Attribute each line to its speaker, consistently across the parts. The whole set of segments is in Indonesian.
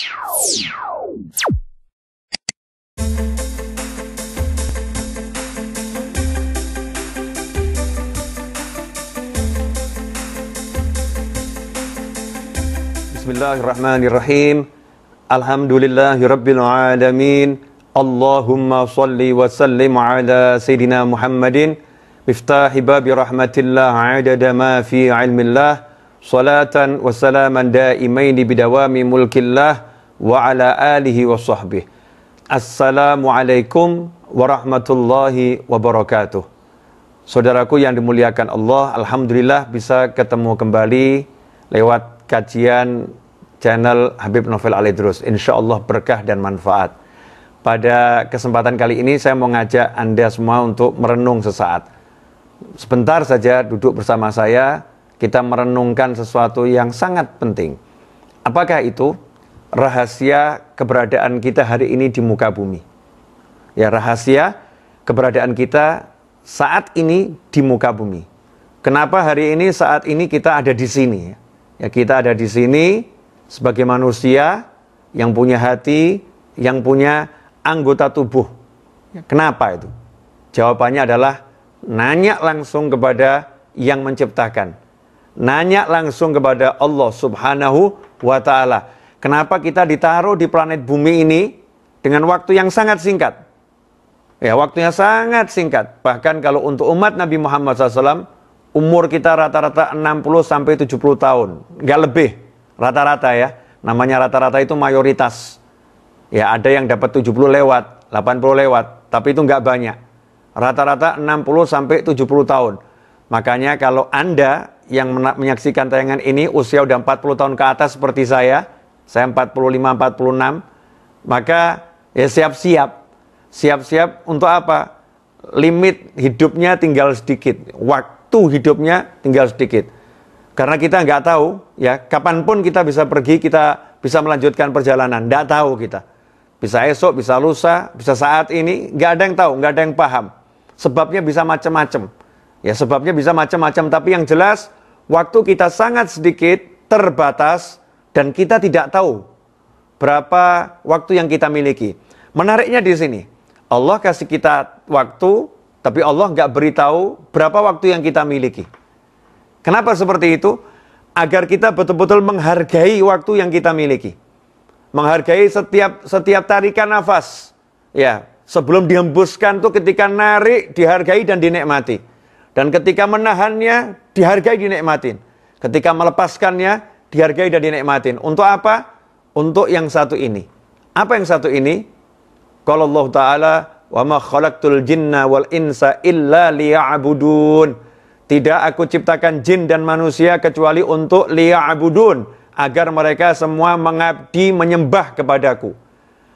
Speaker 1: Bismillahirrahmanirrahim. Alhamdulillahirabbil alamin. Allahumma shalli wa sallim ala sayidina Muhammadin miftahi babi rahmatillah adada ma fi ilmillah salatan wa salaman daimaini bidawami mulkillah wa ala alihi wa sahbihi. Assalamualaikum warahmatullahi wabarakatuh. Saudaraku yang dimuliakan Allah, alhamdulillah bisa ketemu kembali lewat kajian channel Habib Novel Al-Idrus. InsyaAllah berkah dan manfaat. Pada kesempatan kali ini saya mau ngajak Anda semua untuk merenung sesaat. Sebentar saja duduk bersama saya, kita merenungkan sesuatu yang sangat penting. Apakah itu? Rahasia keberadaan kita hari ini di muka bumi. Ya, rahasia keberadaan kita saat ini di muka bumi. Kenapa hari ini, saat ini kita ada di sini? Ya, kita ada di sini sebagai manusia yang punya hati, yang punya anggota tubuh. Kenapa itu? Jawabannya adalah nanya langsung kepada yang menciptakan. Nanya langsung kepada Allah Subhanahu wa Ta'ala. Kenapa kita ditaruh di planet bumi ini dengan waktu yang sangat singkat? Ya, waktunya sangat singkat. Bahkan kalau untuk umat Nabi Muhammad SAW, umur kita rata-rata 60-70 tahun. Nggak lebih. Rata-rata ya. Namanya rata-rata itu mayoritas. Ya, ada yang dapat 70 lewat, 80 lewat. Tapi itu nggak banyak. Rata-rata 60-70 tahun. Makanya kalau Anda yang menyaksikan tayangan ini, usia udah 40 tahun ke atas seperti saya 45-46, maka ya siap-siap. Siap-siap untuk apa? Limit hidupnya tinggal sedikit. Waktu hidupnya tinggal sedikit. Karena kita nggak tahu, ya, kapanpun kita bisa pergi, kita bisa melanjutkan perjalanan. Nggak tahu kita. Bisa esok, bisa lusa, bisa saat ini. Nggak ada yang tahu, nggak ada yang paham. Sebabnya bisa macam-macam. Ya, sebabnya bisa macam-macam. Tapi yang jelas, waktu kita sangat sedikit, terbatas, dan kita tidak tahu berapa waktu yang kita miliki. Menariknya di sini, Allah kasih kita waktu, tapi Allah nggak beritahu berapa waktu yang kita miliki. Kenapa seperti itu? Agar kita betul-betul menghargai waktu yang kita miliki. Menghargai setiap tarikan nafas. Ya, sebelum dihembuskan tuh ketika narik, dihargai dan dinikmati. Dan ketika menahannya, dihargai, dinikmatin. Ketika melepaskannya, dihargai dan dinikmatin. Untuk apa? Untuk yang satu ini. Apa yang satu ini? Qala Allah Ta'ala, wa ma khalaqtul jinna wal insa illa liya'budun. Tidak aku ciptakan jin dan manusia kecuali untuk liya'budun, agar mereka semua mengabdi, menyembah kepadaku.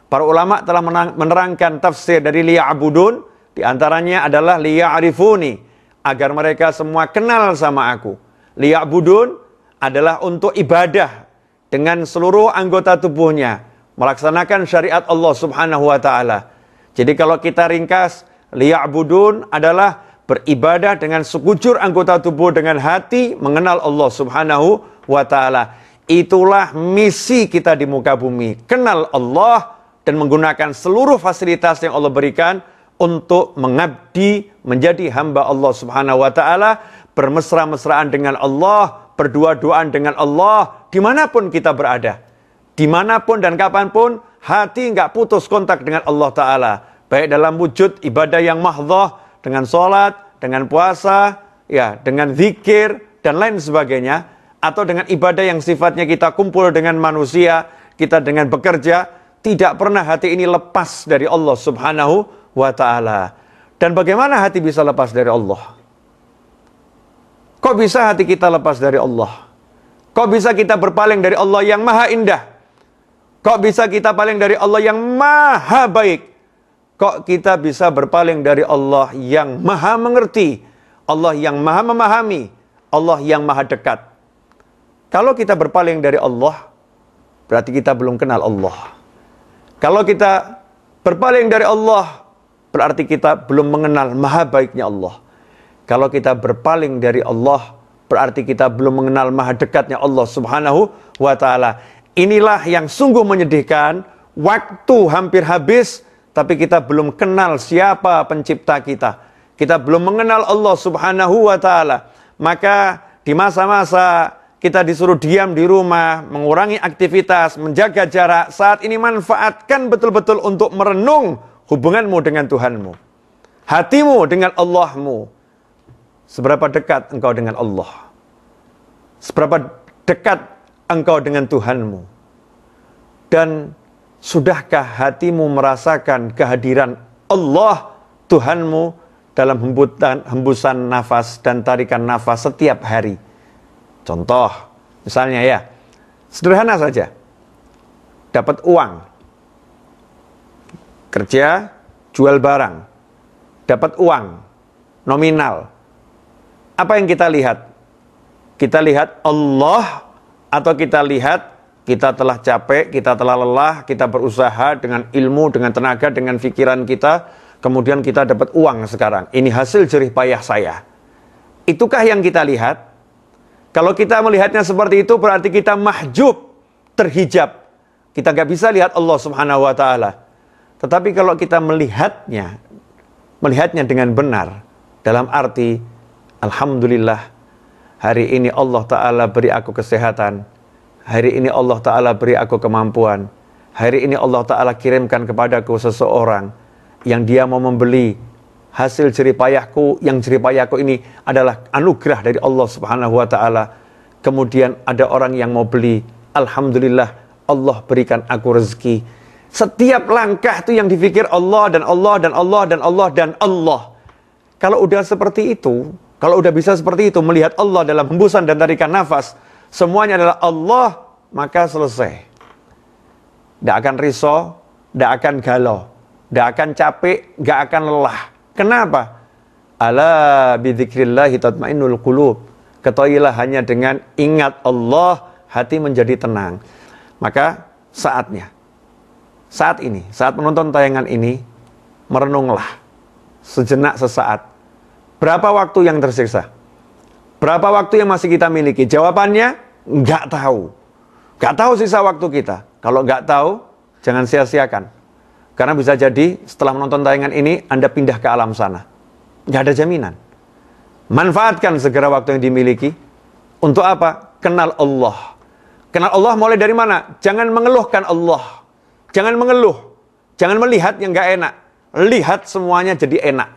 Speaker 1: Para ulama telah menerangkan tafsir dari liya'budun, di antaranya adalah liya'rifuni, agar mereka semua kenal sama aku. Liya'budun adalah untuk ibadah dengan seluruh anggota tubuhnya, melaksanakan syariat Allah Subhanahu wa Ta'ala. Jadi kalau kita ringkas, liya'budun adalah beribadah dengan sekujur anggota tubuh, dengan hati mengenal Allah Subhanahu wa Ta'ala. Itulah misi kita di muka bumi. Kenal Allah dan menggunakan seluruh fasilitas yang Allah berikan untuk mengabdi, menjadi hamba Allah Subhanahu wa Ta'ala, bermesra-mesraan dengan Allah, berdua-duaan dengan Allah, dimanapun kita berada. Dimanapun dan kapanpun, hati nggak putus kontak dengan Allah Ta'ala. Baik dalam wujud ibadah yang mahdhah, dengan sholat, dengan puasa, ya, dengan zikir, dan lain sebagainya. Atau dengan ibadah yang sifatnya kita kumpul dengan manusia, kita dengan bekerja, tidak pernah hati ini lepas dari Allah Subhanahu wa Ta'ala. Dan bagaimana hati bisa lepas dari Allah? Kok bisa hati kita lepas dari Allah? Kok bisa kita berpaling dari Allah yang maha indah? Kok bisa kita paling dari Allah yang maha baik? Kok kita bisa berpaling dari Allah yang maha mengerti, Allah yang maha memahami, Allah yang maha dekat? Kalau kita berpaling dari Allah, berarti kita belum kenal Allah. Kalau kita berpaling dari Allah, berarti kita belum mengenal maha baiknya Allah. Kalau kita berpaling dari Allah, berarti kita belum mengenal maha dekatnya Allah Subhanahu wa Ta'ala. Inilah yang sungguh menyedihkan. Waktu hampir habis, tapi kita belum kenal siapa pencipta kita. Kita belum mengenal Allah Subhanahu wa Ta'ala. Maka di masa-masa kita disuruh diam di rumah, mengurangi aktivitas, menjaga jarak, saat ini manfaatkan betul-betul untuk merenung hubunganmu dengan Tuhanmu. Hatimu dengan Allahmu. Seberapa dekat engkau dengan Allah? Seberapa dekat engkau dengan Tuhanmu? Dan sudahkah hatimu merasakan kehadiran Allah Tuhanmu dalam hembusan nafas dan tarikan nafas setiap hari? Contoh, misalnya ya, sederhana saja. Dapat uang, kerja, jual barang, dapat uang, nominal. Apa yang kita lihat? Kita lihat Allah atau kita lihat kita telah capek, kita telah lelah, kita berusaha dengan ilmu, dengan tenaga, dengan pikiran kita, kemudian kita dapat uang sekarang. Ini hasil jerih payah saya. Itukah yang kita lihat? Kalau kita melihatnya seperti itu, berarti kita mahjub, terhijab. Kita nggak bisa lihat Allah Subhanahu wa Ta'ala. Tetapi kalau kita melihatnya dengan benar, dalam arti, alhamdulillah, hari ini Allah Ta'ala beri aku kesehatan. Hari ini Allah Ta'ala beri aku kemampuan. Hari ini Allah Ta'ala kirimkan kepadaku seseorang yang dia mau membeli hasil jerih payahku, yang jerih payahku ini adalah anugerah dari Allah Subhanahu wa Ta'ala. Kemudian ada orang yang mau beli, alhamdulillah Allah berikan aku rezeki. Setiap langkah itu yang dipikir Allah dan Allah dan Allah dan Allah dan Allah. Kalau udah seperti itu, kalau udah bisa seperti itu, melihat Allah dalam hembusan dan tarikan nafas, semuanya adalah Allah, maka selesai. Tidak akan risau, tidak akan galau, tidak akan capek, tidak akan lelah. Kenapa? Ala bidzikrillahi tatmainnul qulub. Ketahuilah hanya dengan ingat Allah, hati menjadi tenang. Maka saatnya, saat ini, saat menonton tayangan ini, merenunglah sejenak sesaat. Berapa waktu yang tersisa? Berapa waktu yang masih kita miliki? Jawabannya, nggak tahu. Nggak tahu sisa waktu kita. Kalau nggak tahu, jangan sia-siakan. Karena bisa jadi setelah menonton tayangan ini, Anda pindah ke alam sana. Nggak ada jaminan. Manfaatkan segera waktu yang dimiliki. Untuk apa? Kenal Allah. Kenal Allah mulai dari mana? Jangan mengeluhkan Allah. Jangan mengeluh. Jangan melihat yang nggak enak. Lihat semuanya jadi enak.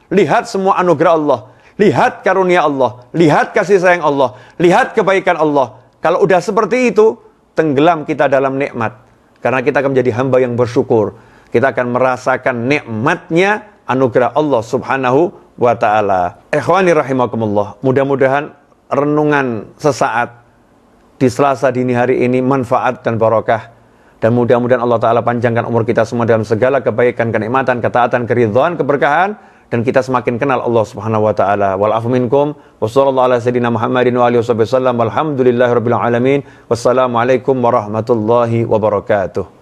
Speaker 1: Lihat semua anugerah Allah. Lihat karunia Allah, lihat kasih sayang Allah, lihat kebaikan Allah. Kalau udah seperti itu, tenggelam kita dalam nikmat. Karena kita akan menjadi hamba yang bersyukur. Kita akan merasakan nikmatnya anugerah Allah Subhanahu wa Ta'ala. Ikhwani rahimakumullah, mudah-mudahan renungan sesaat di Selasa dini hari ini manfaat dan barokah. Dan mudah-mudahan Allah Ta'ala panjangkan umur kita semua dalam segala kebaikan, kenikmatan, ketaatan, keridhaan, keberkahan. Dan kita semakin kenal Allah Subhanahu wa Ta'ala. Wal afu minkum wa sallallahu ala sayyidina Muhammadin wa alihi wasallam. Walhamdulillahirabbil alamin. Wassalamualaikum warahmatullahi wabarakatuh.